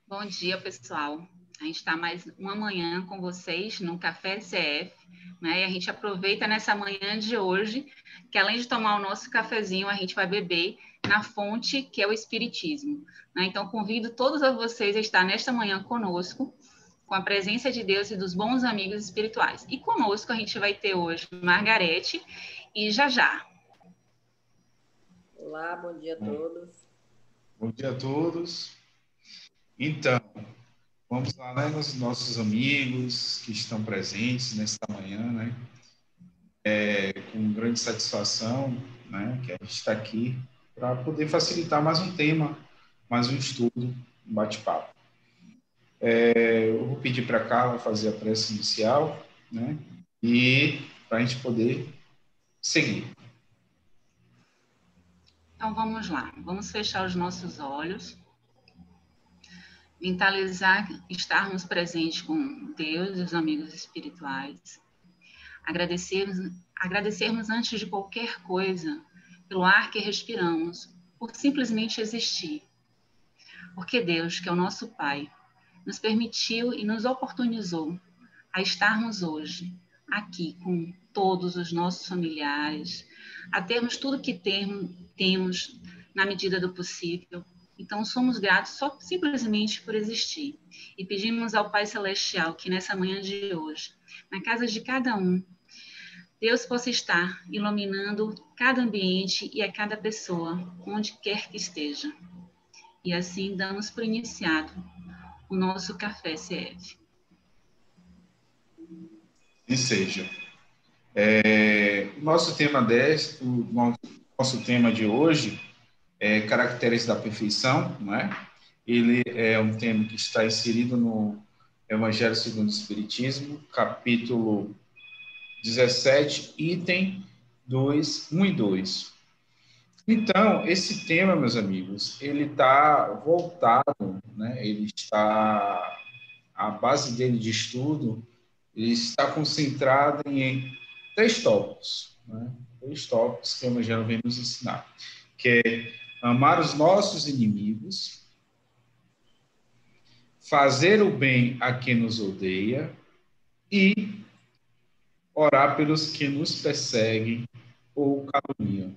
Bom dia, pessoal. A gente está mais uma manhã com vocês no Café CF, né? E a gente aproveita nessa manhã de hoje, que além de tomar o nosso cafezinho, a gente vai beber na fonte que é o Espiritismo, né? Então, convido todos vocês a estar nesta manhã conosco, com a presença de Deus e dos bons amigos espirituais. E conosco a gente vai ter hoje Margarete e Jajá. Olá, bom dia a todos. Bom dia a todos. Então, vamos lá, né, nos nossos amigos que estão presentes nesta manhã, né? Com grande satisfação, né, que a gente está aqui para poder facilitar mais um tema, mais um estudo, um bate-papo. Eu vou pedir para a Carla fazer a prece inicial, né? E para a gente poder seguir. Então, vamos lá. Vamos fechar os nossos olhos. Mentalizar, estarmos presentes com Deus e os amigos espirituais. Agradecermos antes de qualquer coisa pelo ar que respiramos, por simplesmente existir. Porque Deus, que é o nosso Pai, nos permitiu e nos oportunizou a estarmos hoje aqui com todos os nossos familiares, a termos tudo que temos na medida do possível. Então, somos gratos só simplesmente por existir. E pedimos ao Pai Celestial que nessa manhã de hoje, na casa de cada um, Deus possa estar iluminando cada ambiente e a cada pessoa, onde quer que esteja. E assim damos por iniciado o nosso Café CF. E seja. Nosso tema de hoje é Caracteres da Perfeição, não é? Ele é um tema que está inserido no Evangelho segundo o Espiritismo, capítulo 17, item 2, 1 e 2. Então, esse tema, meus amigos, ele está voltado, né? A base dele de estudo, ele está concentrado em 3 tópicos, né? 3 tópicos que o Evangelho vem nos ensinar, que é amar os nossos inimigos, fazer o bem a quem nos odeia e orar pelos que nos perseguem ou caluniam.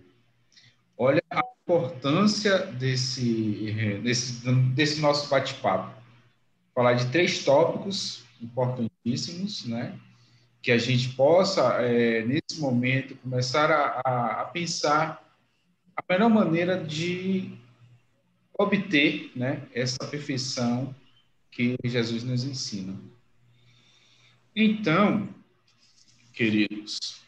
Olha a importância desse nosso bate-papo. Falar de 3 tópicos importantíssimos, né? Que a gente possa, nesse momento, começar a pensar a melhor maneira de obter, né, essa perfeição que Jesus nos ensina. Então, queridos,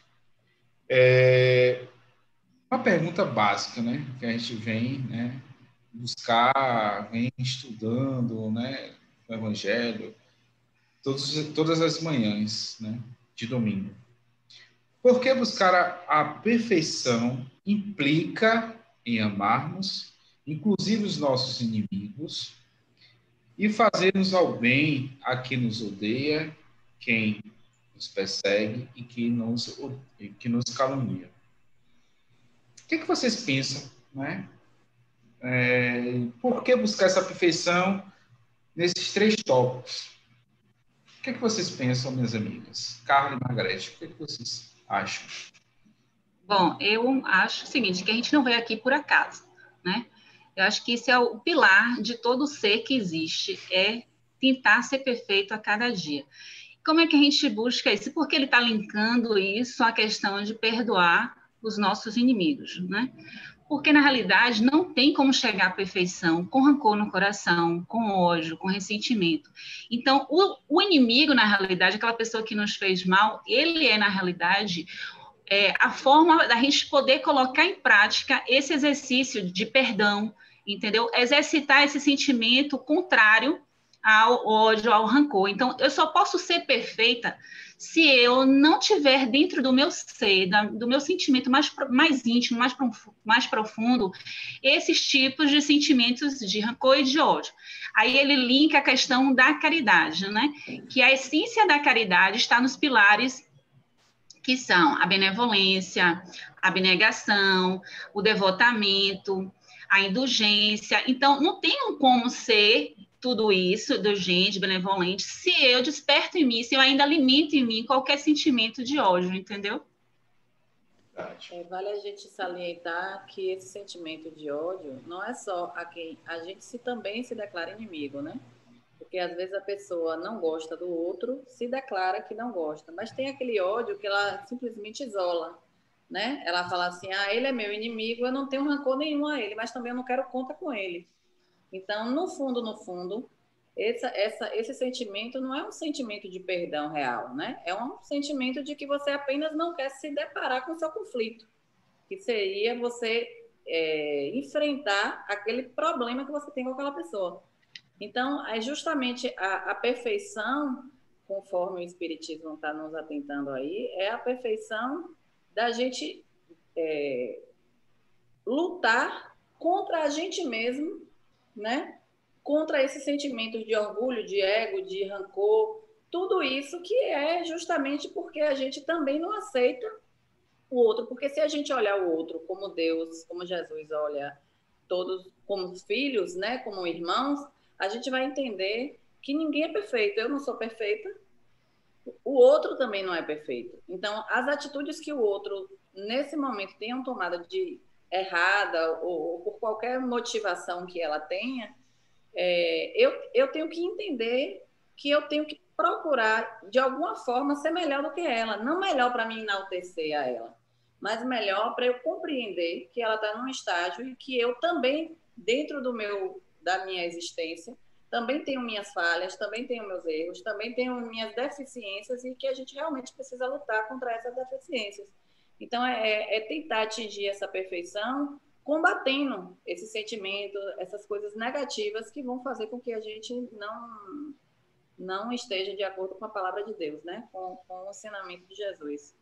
uma pergunta básica, né, que a gente vem, né, buscar, vem estudando, né, o Evangelho, todas as manhãs, né, de domingo. Por que buscar a perfeição implica em amarmos, inclusive os nossos inimigos, e fazermos ao bem a quem nos odeia, quem nos persegue e que nos calunia? O que vocês pensam, né? Por que buscar essa perfeição nesses 3 tópicos? O que vocês pensam, minhas amigas? Carla e Margarete, o que vocês acham? Bom, eu acho o seguinte, que a gente não veio aqui por acaso, né? Eu acho que esse é o pilar de todo ser que existe, é tentar ser perfeito a cada dia. Como é que a gente busca isso? Porque ele está linkando isso à questão de perdoar os nossos inimigos, né? Porque, na realidade, não tem como chegar à perfeição com rancor no coração, com ódio, com ressentimento. Então, o inimigo, na realidade, aquela pessoa que nos fez mal, ele é, na realidade, a forma da gente poder colocar em prática esse exercício de perdão, entendeu? Exercitar esse sentimento contrário ao ódio, ao rancor. Então, eu só posso ser perfeita se eu não tiver dentro do meu ser, do meu sentimento mais íntimo, mais profundo, esses tipos de sentimentos de rancor e de ódio. Aí ele linka a questão da caridade, né? Que a essência da caridade está nos pilares que são a benevolência, a abnegação, o devotamento, a indulgência. Então, não tem como ser tudo isso, do gente benevolente, se eu desperto em mim, se eu ainda alimento em mim qualquer sentimento de ódio, entendeu? Vale a gente salientar que esse sentimento de ódio não é só a quem a gente também se declara inimigo, né? Porque às vezes a pessoa não gosta do outro, se declara que não gosta, mas tem aquele ódio que ela simplesmente isola, né? Ela fala assim, ele é meu inimigo, eu não tenho rancor nenhum a ele, mas também eu não quero conta com ele. Então, no fundo, esse sentimento não é um sentimento de perdão real, né? É um sentimento de que você apenas não quer se deparar com o seu conflito, que seria você enfrentar aquele problema que você tem com aquela pessoa. Então, é justamente a perfeição, conforme o Espiritismo está nos atentando aí, é a perfeição da gente lutar contra a gente mesmo, né? Contra esses sentimentos de orgulho, de ego, de rancor, tudo isso que é justamente porque a gente também não aceita o outro, porque se a gente olhar o outro como Deus, como Jesus olha todos como filhos, né, como irmãos, a gente vai entender que ninguém é perfeito. Eu não sou perfeita, o outro também não é perfeito. Então, as atitudes que o outro, nesse momento, tenham tomado de errada ou por qualquer motivação que ela tenha, eu tenho que entender que eu tenho que procurar, de alguma forma, ser melhor do que ela. Não melhor para me enaltecer a ela, mas melhor para eu compreender que ela está num estágio e que eu também, dentro da minha existência, também tenho minhas falhas, também tenho meus erros, também tenho minhas deficiências e que a gente realmente precisa lutar contra essas deficiências. Então, é tentar atingir essa perfeição combatendo esse sentimento, essas coisas negativas que vão fazer com que a gente não esteja de acordo com a palavra de Deus, né? Com o ensinamento de Jesus.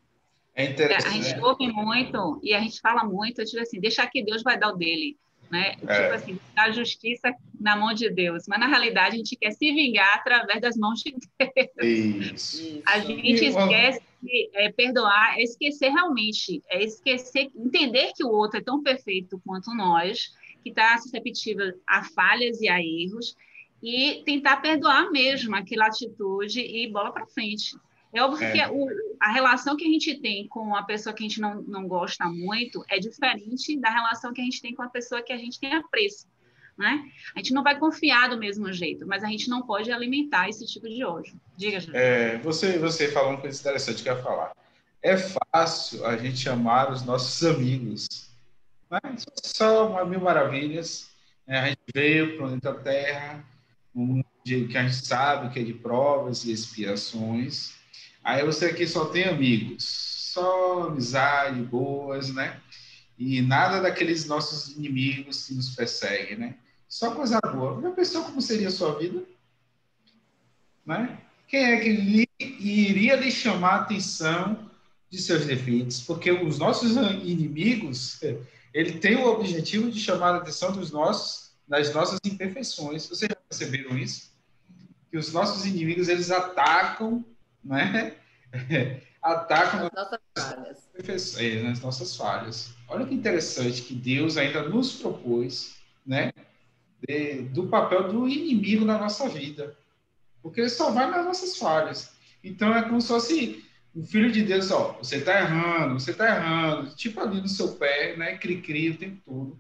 É interessante. A gente ouve muito e a gente fala muito, tipo assim, deixar que Deus vai dar o dele, né? Tipo assim, a justiça na mão de Deus. Mas, na realidade, a gente quer se vingar através das mãos de Deus. Isso. A gente esquece perdoar, é esquecer realmente, é esquecer, entender que o outro é tão perfeito quanto nós, que está suscetível a falhas e a erros, e tentar perdoar mesmo aquela atitude e bola para frente. É óbvio que a relação que a gente tem com a pessoa que a gente não gosta muito é diferente da relação que a gente tem com a pessoa que a gente tem apreço, né? A gente não vai confiar do mesmo jeito, mas a gente não pode alimentar esse tipo de ódio. Diga, Júlio. Você falou uma coisa interessante que eu ia falar. É fácil a gente amar os nossos amigos, mas só mil maravilhas. A gente veio para o planeta Terra, um mundo que a gente sabe que é de provas e expiações. Aí você aqui só tem amigos, só amizade, boas, né? E nada daqueles nossos inimigos que nos perseguem, né? Só coisa boa. Já pensou como seria a sua vida? Né? Quem é que iria lhe chamar a atenção de seus defeitos? Porque os nossos inimigos, ele tem o objetivo de chamar a atenção das nossas imperfeições. Vocês já perceberam isso? Que os nossos inimigos, eles atacam, né? Atacam nas nossas falhas. Olha que interessante que Deus ainda nos propôs, né? Do papel do inimigo na nossa vida. Porque ele só vai nas nossas falhas. Então é como se fosse o filho de Deus, você está errando, tipo ali no seu pé, né? Cri-cri o tempo todo.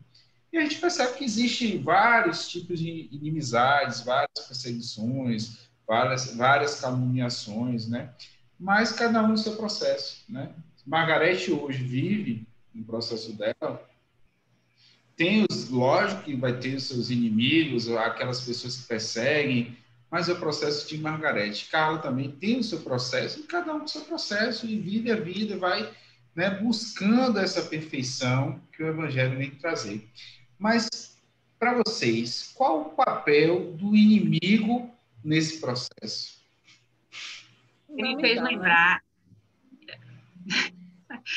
E a gente percebe que existe vários tipos de inimizades, várias perseguições, várias caluniações, né? Mas cada um no seu processo, né? Margarete hoje vive no processo dela. Lógico que vai ter os seus inimigos, aquelas pessoas que perseguem, mas é o processo de Margarete. Carla também tem o seu processo, e cada um com o seu processo, e vida a vida vai, né, buscando essa perfeição que o Evangelho vem trazer. Mas, para vocês, qual o papel do inimigo nesse processo? Você me fez lembrar...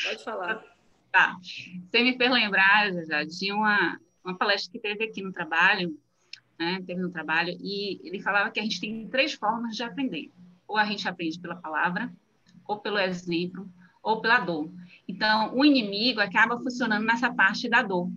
Pode falar. Tá. Você me fez lembrar, já de uma palestra que teve aqui no trabalho, né? Teve no trabalho, e ele falava que a gente tem 3 formas de aprender. Ou a gente aprende pela palavra, ou pelo exemplo, ou pela dor. Então, o inimigo acaba funcionando nessa parte da dor.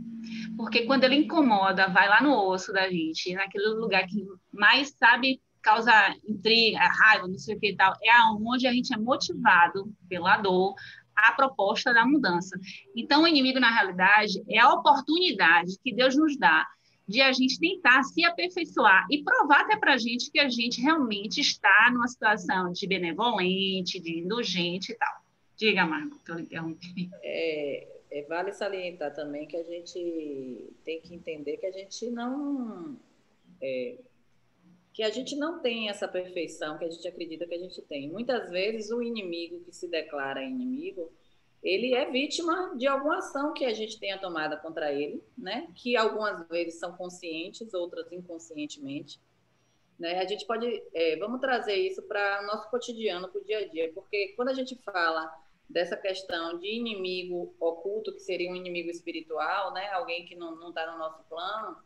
porque quando ele incomoda, vai lá no osso da gente, naquele lugar que mais sabe causar intriga, raiva, não sei o que e tal, é aonde a gente é motivado pela dor, a proposta da mudança. Então, o inimigo, na realidade, é a oportunidade que Deus nos dá de a gente tentar se aperfeiçoar e provar até para a gente que a gente realmente está numa situação de benevolente, de indulgente e tal. Diga, Marco, que eu interrompi. Vale salientar também que a gente tem que entender que a gente não tem essa perfeição que a gente acredita que a gente tem. Muitas vezes o inimigo que se declara inimigo, ele é vítima de alguma ação que a gente tenha tomada contra ele, né? Que algumas vezes são conscientes, outras inconscientemente. Né? A gente pode, vamos trazer isso para o nosso cotidiano, para o dia a dia, porque quando a gente fala dessa questão de inimigo oculto, que seria um inimigo espiritual, né? Alguém que não está no nosso plano,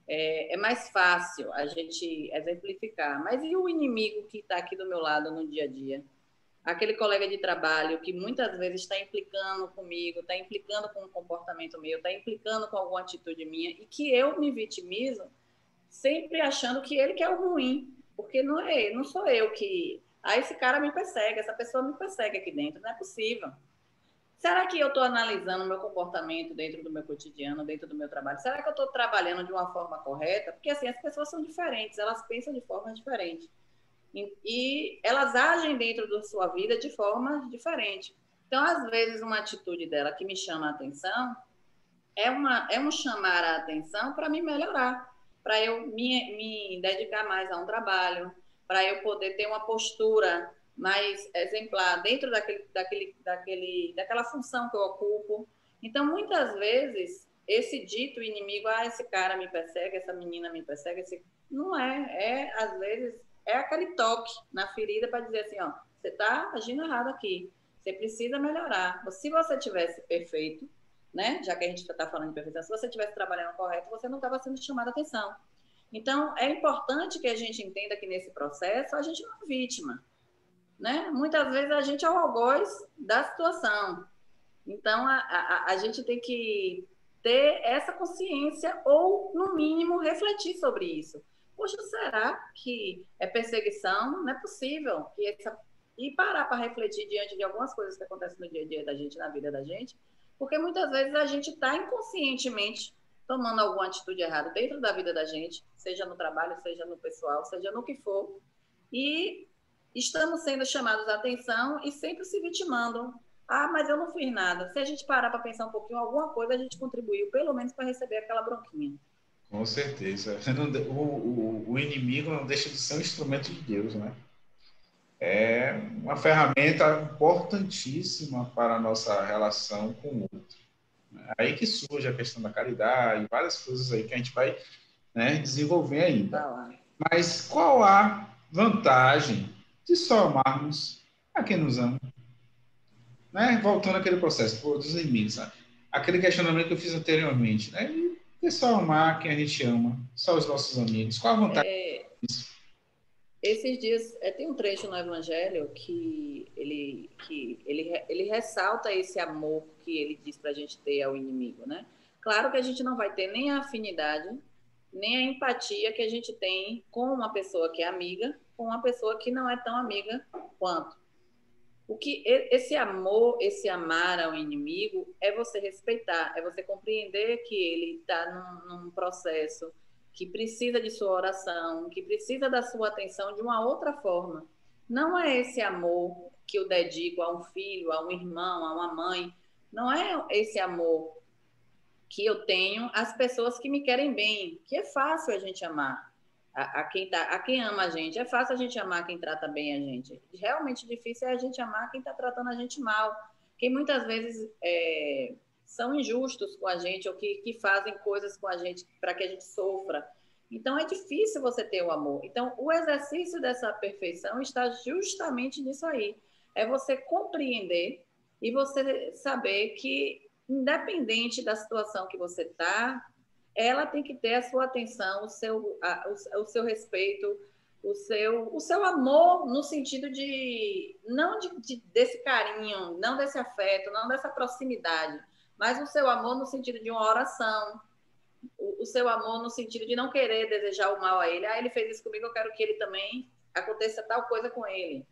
é mais fácil a gente exemplificar. Mas e o inimigo que está aqui do meu lado no dia a dia? Aquele colega de trabalho que muitas vezes está implicando comigo, está implicando com um comportamento meu, está implicando com alguma atitude minha, e que eu me vitimizo sempre achando que ele que é o ruim, porque não sou eu que... esse cara me persegue, essa pessoa me persegue aqui dentro, não é possível. Será que eu estou analisando o meu comportamento dentro do meu cotidiano, dentro do meu trabalho? Será que eu estou trabalhando de uma forma correta? Porque, assim, as pessoas são diferentes, elas pensam de forma diferente. E elas agem dentro da sua vida de forma diferente. Então, às vezes, uma atitude dela que me chama a atenção é um chamar a atenção para me melhorar, para eu me dedicar mais a um trabalho, para eu poder ter uma postura mais exemplar dentro daquela função que eu ocupo. Então, muitas vezes, esse dito inimigo, esse cara me persegue, essa menina me persegue, não às vezes, é aquele toque na ferida para dizer assim, ó, você está agindo errado aqui, você precisa melhorar. Se você tivesse perfeito, né? Já que a gente está falando de perfeição, se você estivesse trabalhando correto, você não estava sendo chamado a atenção. Então, é importante que a gente entenda que nesse processo a gente não é vítima, né? Muitas vezes a gente é o algoz da situação. Então, a gente tem que ter essa consciência ou, no mínimo, refletir sobre isso. Poxa, será que é perseguição? Não é possível. E parar para refletir diante de algumas coisas que acontecem no dia a dia da gente, na vida da gente, porque muitas vezes a gente está inconscientemente tomando alguma atitude errada dentro da vida da gente, seja no trabalho, seja no pessoal, seja no que for, e estamos sendo chamados a atenção e sempre se vitimando. Mas eu não fiz nada. Se a gente parar para pensar um pouquinho, alguma coisa a gente contribuiu, pelo menos para receber aquela bronquinha. Com certeza. O inimigo não deixa de ser um instrumento de Deus, né? É uma ferramenta importantíssima para a nossa relação com o outro. Aí que surge a questão da caridade, várias coisas aí que a gente vai, né, desenvolver ainda. Mas qual a vantagem de só amarmos a quem nos ama? Né? Voltando àquele processo dos limites, né? Aquele questionamento que eu fiz anteriormente, né? E só amar quem a gente ama, só os nossos amigos. Qual a vantagem disso? Esses dias, tem um trecho no Evangelho que ele ressalta esse amor que ele diz para a gente ter ao inimigo, né? Claro que a gente não vai ter nem a afinidade, nem a empatia que a gente tem com uma pessoa que é amiga, com uma pessoa que não é tão amiga quanto. Esse amor, esse amar ao inimigo, é você respeitar, é você compreender que ele está num processo que precisa de sua oração, que precisa da sua atenção de uma outra forma. Não é esse amor que eu dedico a um filho, a um irmão, a uma mãe. Não é esse amor que eu tenho às pessoas que me querem bem, que é fácil a gente amar. A quem ama a gente. É fácil a gente amar quem trata bem a gente. Realmente difícil é a gente amar quem está tratando a gente mal. Quem muitas vezes são injustos com a gente ou que fazem coisas com a gente para que a gente sofra. Então, é difícil você ter o amor. Então, o exercício dessa perfeição está justamente nisso aí. É você compreender e você saber que, independente da situação que você está, ela tem que ter a sua atenção, o seu respeito, o seu amor no sentido não desse carinho, não desse afeto, não dessa proximidade, mas o seu amor no sentido de uma oração, o seu amor no sentido de não querer desejar o mal a ele. Ele fez isso comigo, eu quero que ele também aconteça tal coisa com ele.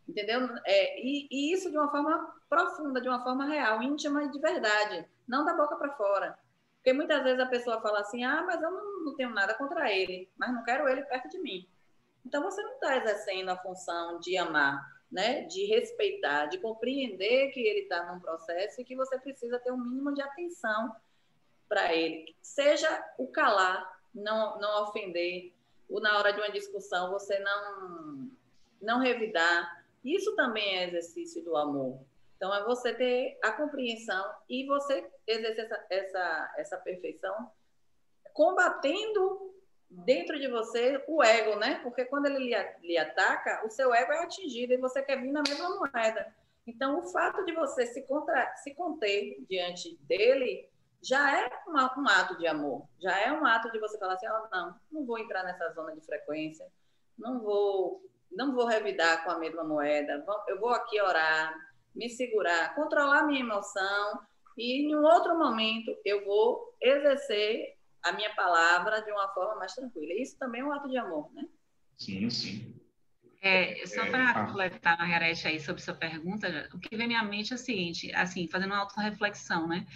Entendeu? E isso de uma forma profunda, de uma forma real, íntima e de verdade, não da boca para fora. Porque muitas vezes a pessoa fala assim, mas eu não tenho nada contra ele, mas não quero ele perto de mim. Então você não está exercendo a função de amar, né? De respeitar, de compreender que ele está num processo e que você precisa ter um mínimo de atenção para ele. Seja o calar, não ofender, ou na hora de uma discussão você não revidar. Isso também é exercício do amor. Então, é você ter a compreensão e você exercer essa perfeição combatendo dentro de você o ego, né? Porque quando ele lhe ataca, o seu ego é atingido e você quer vir na mesma moeda. Então, o fato de você se conter diante dele já é um ato de amor. Já é um ato de você falar assim, não vou entrar nessa zona de frequência, não vou revidar com a mesma moeda, eu vou aqui orar, me segurar, controlar minha emoção e, em um outro momento, eu vou exercer a minha palavra de uma forma mais tranquila. Isso também é um ato de amor, né? Sim, sim. Só para completar, Margarete, aí sobre sua pergunta, o que vem à minha mente é o seguinte, assim, fazendo uma autorreflexão, né?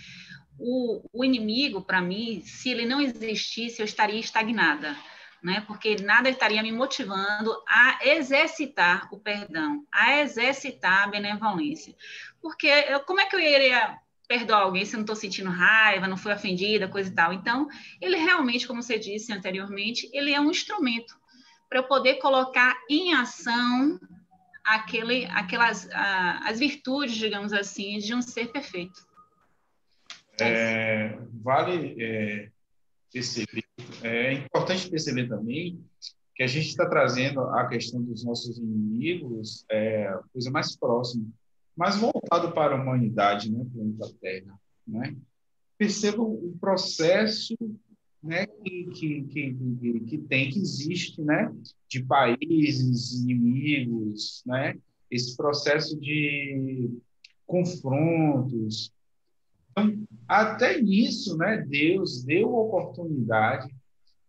O inimigo, para mim, se ele não existisse, eu estaria estagnada, né? Porque nada estaria me motivando a exercitar o perdão, a exercitar a benevolência. Porque como é que eu iria perdoar alguém se eu não estou sentindo raiva, não fui ofendida, coisa e tal? Então, ele realmente, como você disse anteriormente, ele é um instrumento para eu poder colocar em ação as virtudes, digamos assim, de um ser perfeito. Vale perceber, é importante perceber também que a gente está trazendo a questão dos nossos inimigos, coisa mais próxima, mais voltado para a humanidade, né, planeta Terra, né? Perceba o processo, né, que existe, né, de países inimigos, né, esse processo de confrontos. Então, até nisso, né, Deus deu oportunidade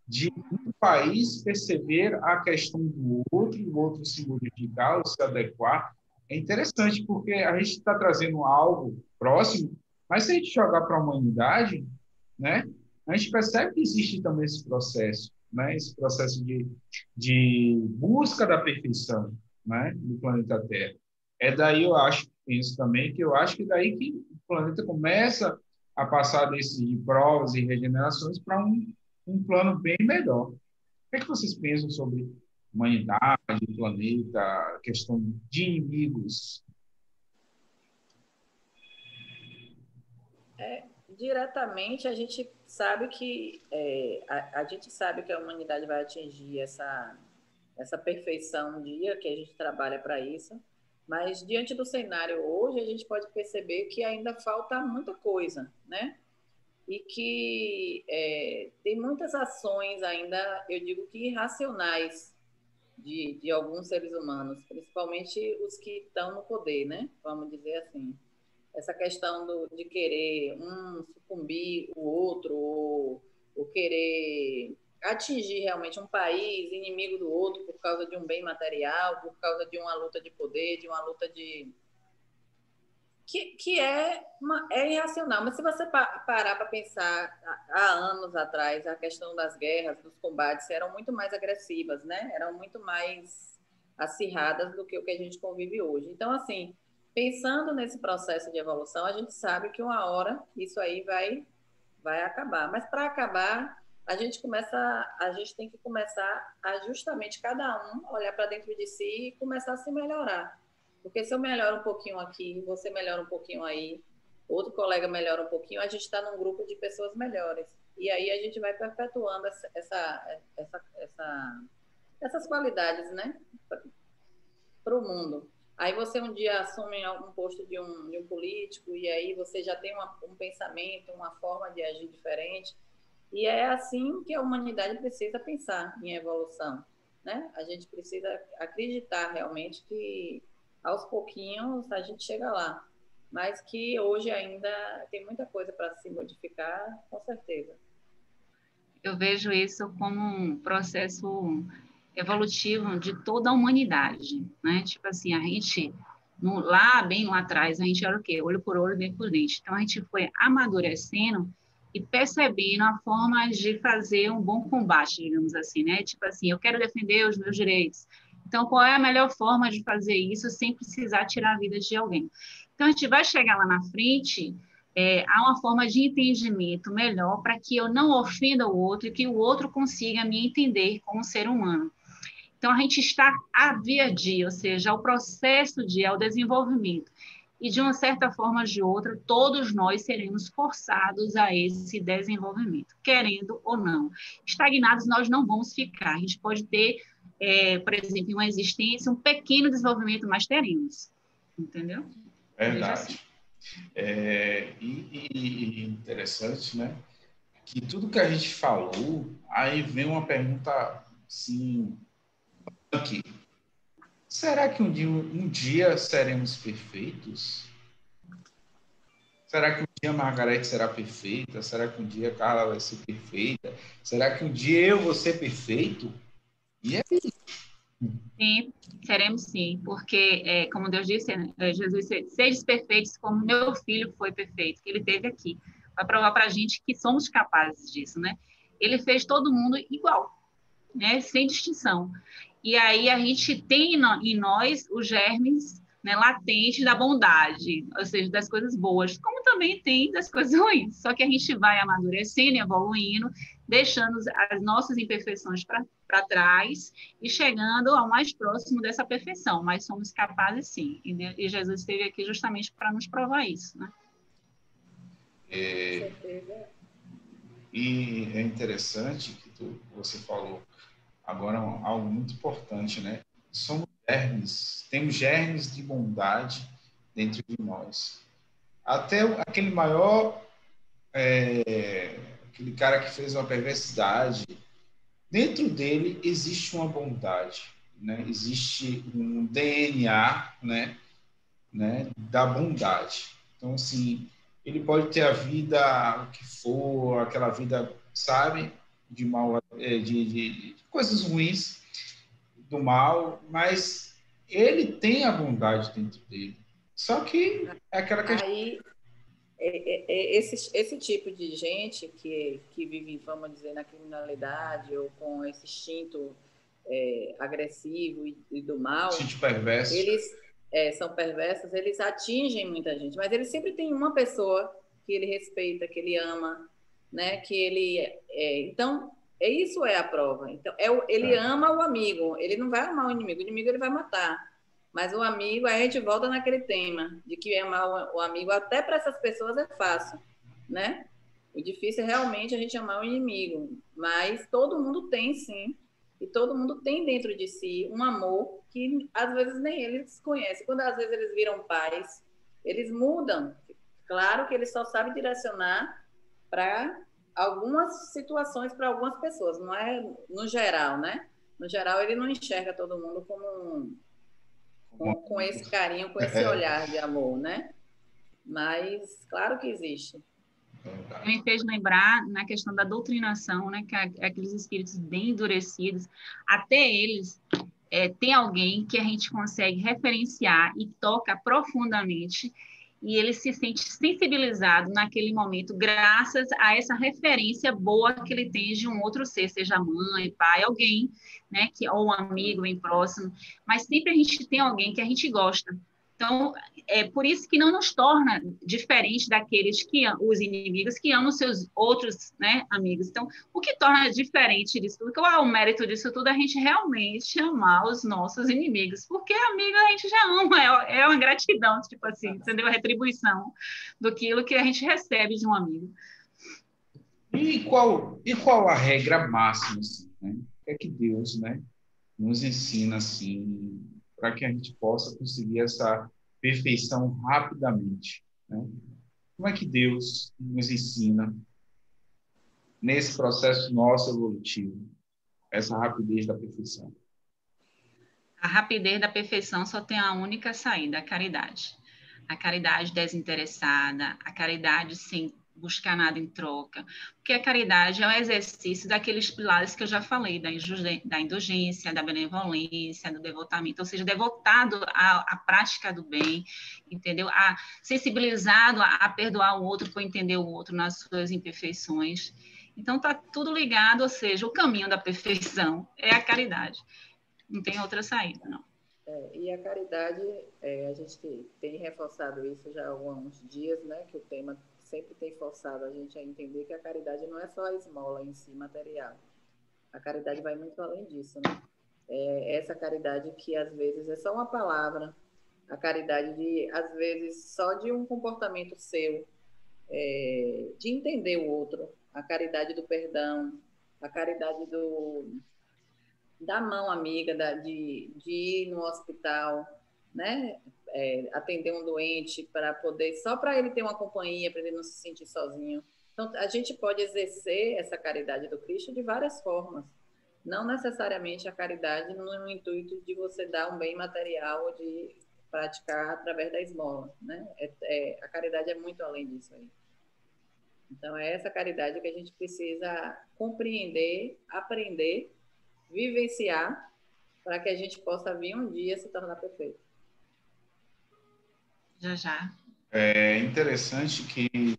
de um país perceber a questão do outro, e o outro se modificar ou se adequar. É interessante, porque a gente está trazendo algo próximo, mas se a gente jogar para a humanidade, né, a gente percebe que existe também esse processo, né, esse processo de busca da perfeição, né, no planeta Terra. É daí penso também, que eu acho que daí que o planeta começa a passar desses de provas e regenerações para um plano bem melhor. O que é que vocês pensam sobre humanidade, planeta, questão de inimigos? Diretamente, a gente sabe que a gente sabe que a humanidade vai atingir essa perfeição um dia, que a gente trabalha para isso, mas diante do cenário hoje, a gente pode perceber que ainda falta muita coisa, né? E que tem muitas ações ainda, eu digo que irracionais, de alguns seres humanos, principalmente os que estão no poder, né? Vamos dizer assim. Essa questão de querer sucumbir o outro, ou querer atingir realmente um país inimigo do outro por causa de um bem material, por causa de uma luta de poder, de uma luta de... que é irracional. Mas se você parar para pensar, há anos atrás, a questão das guerras, dos combates, eram muito mais agressivas, né? Eram muito mais acirradas do que o que a gente convive hoje. Então, assim, pensando nesse processo de evolução, a gente sabe que uma hora isso aí vai acabar. Mas para acabar, a gente tem que começar a justamente cada um olhar para dentro de si e começar a se melhorar. Porque se eu melhoro um pouquinho aqui, você melhora um pouquinho aí, outro colega melhora um pouquinho, a gente está num grupo de pessoas melhores. E aí a gente vai perpetuando essas qualidades, né, para o mundo. Aí você um dia assume algum posto de um político e aí você já tem um pensamento, uma forma de agir diferente. E é assim que a humanidade precisa pensar em evolução, né? A gente precisa acreditar realmente que aos pouquinhos a gente chega lá, mas que hoje ainda tem muita coisa para se modificar, com certeza. Eu vejo isso como um processo evolutivo de toda a humanidade, né? Tipo assim, a gente, bem lá atrás, a gente era o quê? Olho por olho, dente por dente. Então, a gente foi amadurecendo e percebendo a forma de fazer um bom combate, digamos assim, né? Tipo assim, eu quero defender os meus direitos. Então, qual é a melhor forma de fazer isso sem precisar tirar a vida de alguém? Então, a gente vai chegar lá na frente, há uma forma de entendimento melhor para que eu não ofenda o outro e que o outro consiga me entender como ser humano. Então, a gente está a dia a dia, ou seja, o processo é o desenvolvimento. E, de uma certa forma ou de outra, todos nós seremos forçados a esse desenvolvimento, querendo ou não. Estagnados nós não vamos ficar. A gente pode ter, por exemplo, em uma existência, um pequeno desenvolvimento, mas teremos. Entendeu? Veja assim. Verdade. E interessante, né? Que tudo que a gente falou, aí vem uma pergunta assim, aqui. Será que um dia seremos perfeitos? Será que um dia a Margarete será perfeita? Será que um dia a Carla vai ser perfeita? Será que um dia eu vou ser perfeito? E é isso. Sim, seremos sim, porque, como Deus disse, Jesus disse, sedes perfeitos como meu filho foi perfeito, que ele teve aqui, para provar para a gente que somos capazes disso, né? Ele fez todo mundo igual, né? Sem distinção. E aí a gente tem em nós os germes, né, latentes da bondade, ou seja, das coisas boas, como também tem das coisas ruins. Só que a gente vai amadurecendo, evoluindo, deixando as nossas imperfeições para trás e chegando ao mais próximo dessa perfeição. Mas somos capazes, sim. E Jesus esteve aqui justamente para nos provar isso, né? E é interessante que você falou agora algo muito importante, né? Somos germes, temos germes de bondade dentro de nós. Até aquele maior, aquele cara que fez uma perversidade, dentro dele existe uma bondade, né? Existe um DNA, da bondade. Então, assim, ele pode ter a vida, o que for, aquela vida, sabe, de mal, de coisas ruins, do mal, mas ele tem a bondade dentro dele. Só que é aquela questão. Aí, esse tipo de gente que vive, vamos dizer, na criminalidade ou com esse instinto agressivo e do mal, Instinto perverso. eles são perversos, eles atingem muita gente, mas ele sempre tem uma pessoa que ele respeita, que ele ama, né? Que ele então isso é a prova. Então ele ama o amigo, ele não vai amar o inimigo ele vai matar. Mas o amigo, aí a gente volta naquele tema de que amar o amigo até para essas pessoas é fácil, né? O difícil é realmente a gente amar o inimigo, mas todo mundo tem sim, e todo mundo tem dentro de si um amor que às vezes nem eles conhecem. Quando às vezes eles viram pais, eles mudam. Claro que eles só sabem direcionar para algumas situações, para algumas pessoas, não é no geral, né? No geral, ele não enxerga todo mundo com esse carinho, com esse olhar de amor, né? Mas claro que existe. Me fez lembrar na questão da doutrinação, né, que aqueles espíritos bem endurecidos, até eles tem alguém que a gente consegue referenciar e toca profundamente, e ele se sente sensibilizado naquele momento, graças a essa referência boa que ele tem de um outro ser, seja mãe, pai, alguém, né, ou um amigo bem próximo, mas sempre a gente tem alguém que a gente gosta. Então, é por isso que não nos torna diferente daqueles os inimigos que amam seus outros, né, amigos. Então, o que torna diferente disso tudo, qual é o mérito disso tudo? A gente realmente amar os nossos inimigos, porque amigo a gente já ama, é uma gratidão, tipo assim, entendeu? A retribuição do que a gente recebe de um amigo. E qual a regra máxima, assim, né? O que é que Deus, né, nos ensina, assim, para que a gente possa conseguir essa perfeição rapidamente, né? Como é que Deus nos ensina nesse processo nosso evolutivo, essa rapidez da perfeição? A rapidez da perfeição só tem a única saída, a caridade. A caridade desinteressada, a caridade sem buscar nada em troca, porque a caridade é um exercício daqueles pilares que eu já falei, da indulgência, da benevolência, do devotamento, ou seja, devotado à prática do bem, entendeu? Sensibilizado a perdoar o outro por entender o outro nas suas imperfeições. Então, está tudo ligado, ou seja, o caminho da perfeição é a caridade. Não tem outra saída, não. E a caridade, a gente tem reforçado isso já há alguns dias, né? Que o tema sempre tem forçado a gente a entender que a caridade não é só a esmola em si, material. A caridade vai muito além disso, né? Essa caridade que, às vezes, é só uma palavra. A caridade, às vezes, só de um comportamento seu, de entender o outro. A caridade do perdão, a caridade da mão amiga, de ir no hospital, né? Atender um doente para poder, só para ele ter uma companhia, para ele não se sentir sozinho. Então, a gente pode exercer essa caridade do Cristo de várias formas. Não necessariamente a caridade no intuito de você dar um bem material ou de praticar através da esmola, né? A caridade é muito além disso aí. Então, é essa caridade que a gente precisa compreender, aprender, vivenciar, para que a gente possa vir um dia se tornar perfeito. Já. É interessante que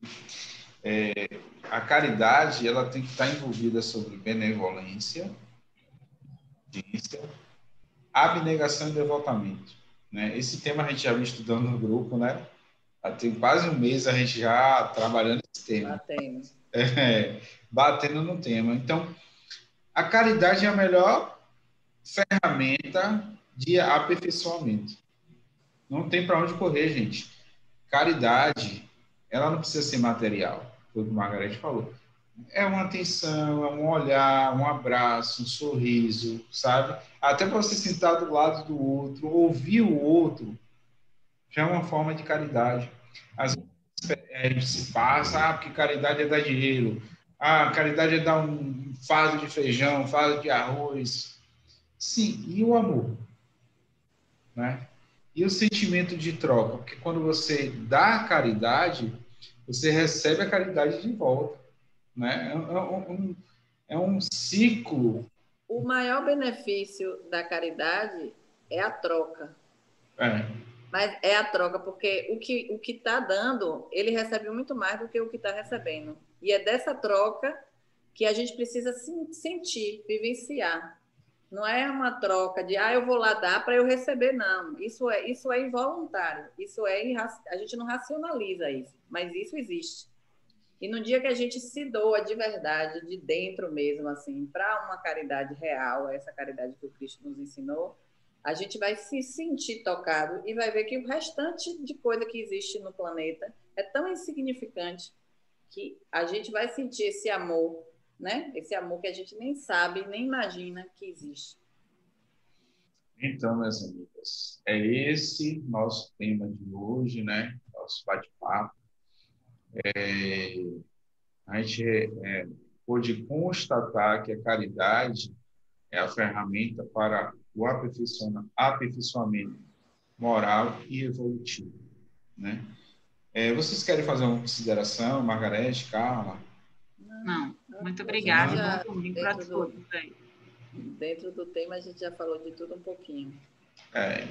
a caridade ela tem que estar envolvida sobre benevolência, abnegação e devotamento, né? Esse tema a gente já vem estudando no grupo, né? Tem quase um mês a gente já trabalhando esse tema. Batendo no tema. Então, a caridade é a melhor ferramenta de aperfeiçoamento. Não tem para onde correr, gente. Caridade, ela não precisa ser material, foi o que a Margarete falou. É uma atenção, é um olhar, um abraço, um sorriso, sabe? Até para você sentar do lado do outro, ouvir o outro, já é uma forma de caridade. Às vezes a gente se passa, porque caridade é dar dinheiro, caridade é dar um fardo de feijão, um fardo de arroz. Sim, e o amor? Né? E o sentimento de troca? Porque quando você dá a caridade, você recebe a caridade de volta. Né? É um ciclo. O maior benefício da caridade é a troca. Mas é a troca, porque o que está dando, ele recebe muito mais do que o que está recebendo. E é dessa troca que a gente precisa sentir, vivenciar. Não é uma troca de, eu vou lá dar para eu receber, não. Isso é involuntário. A gente não racionaliza isso, mas isso existe. E no dia que a gente se doa de verdade, de dentro mesmo, assim, para uma caridade real, essa caridade que o Cristo nos ensinou, a gente vai se sentir tocado e vai ver que o restante de coisa que existe no planeta é tão insignificante que a gente vai sentir esse amor, né? Esse amor que a gente nem sabe, nem imagina que existe. Então, minhas amigas, é esse nosso tema de hoje, né? Nosso bate-papo. A gente pôde constatar que a caridade é a ferramenta para o aperfeiçoamento moral e evolutivo, né? Vocês querem fazer uma consideração, Margarete, Carla? Não, muito obrigada. Dentro do tema, a gente já falou de tudo um pouquinho.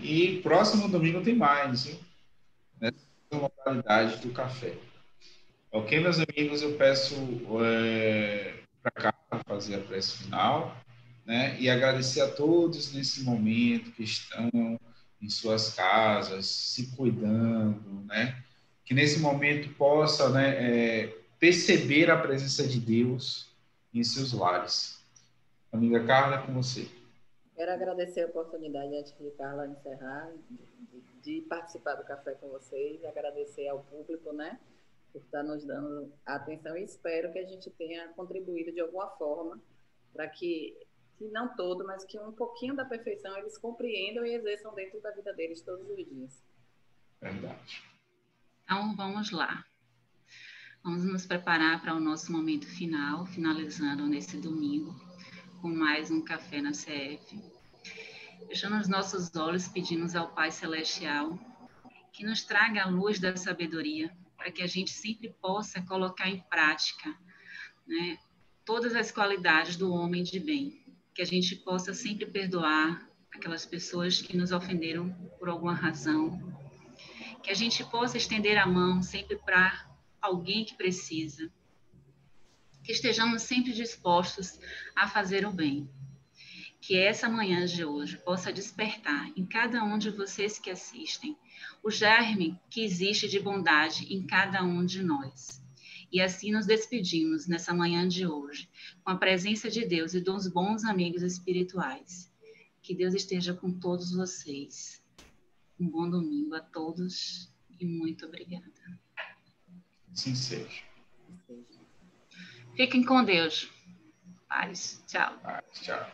E próximo domingo tem mais, hein? Nessa modalidade do café. Ok, meus amigos, eu peço para Carla fazer a prece final, né? E agradecer a todos nesse momento que estão em suas casas, se cuidando, né? Que nesse momento possa, né, perceber a presença de Deus em seus lares. Amiga Carla, é com você. Quero agradecer a oportunidade, antes de Carla encerrar, de participar do café com vocês, agradecer ao público, né, por estar nos dando atenção, e espero que a gente tenha contribuído de alguma forma para que não todo, mas que um pouquinho da perfeição eles compreendam e exerçam dentro da vida deles todos os dias. Verdade. Então, vamos lá. Vamos nos preparar para o nosso momento final, finalizando nesse domingo, com mais um Café na CF. Fechando os nossos olhos, pedimos ao Pai Celestial que nos traga a luz da sabedoria, para que a gente sempre possa colocar em prática, né, todas as qualidades do homem de bem, que a gente possa sempre perdoar aquelas pessoas que nos ofenderam por alguma razão, que a gente possa estender a mão sempre para alguém que precisa, que estejamos sempre dispostos a fazer o bem. Que essa manhã de hoje possa despertar em cada um de vocês que assistem o germe que existe de bondade em cada um de nós. E assim nos despedimos nessa manhã de hoje, com a presença de Deus e dos bons amigos espirituais. Que Deus esteja com todos vocês. Um bom domingo a todos e muito obrigada. Assim seja. Fiquem com Deus. Paz. Tchau. Tchau.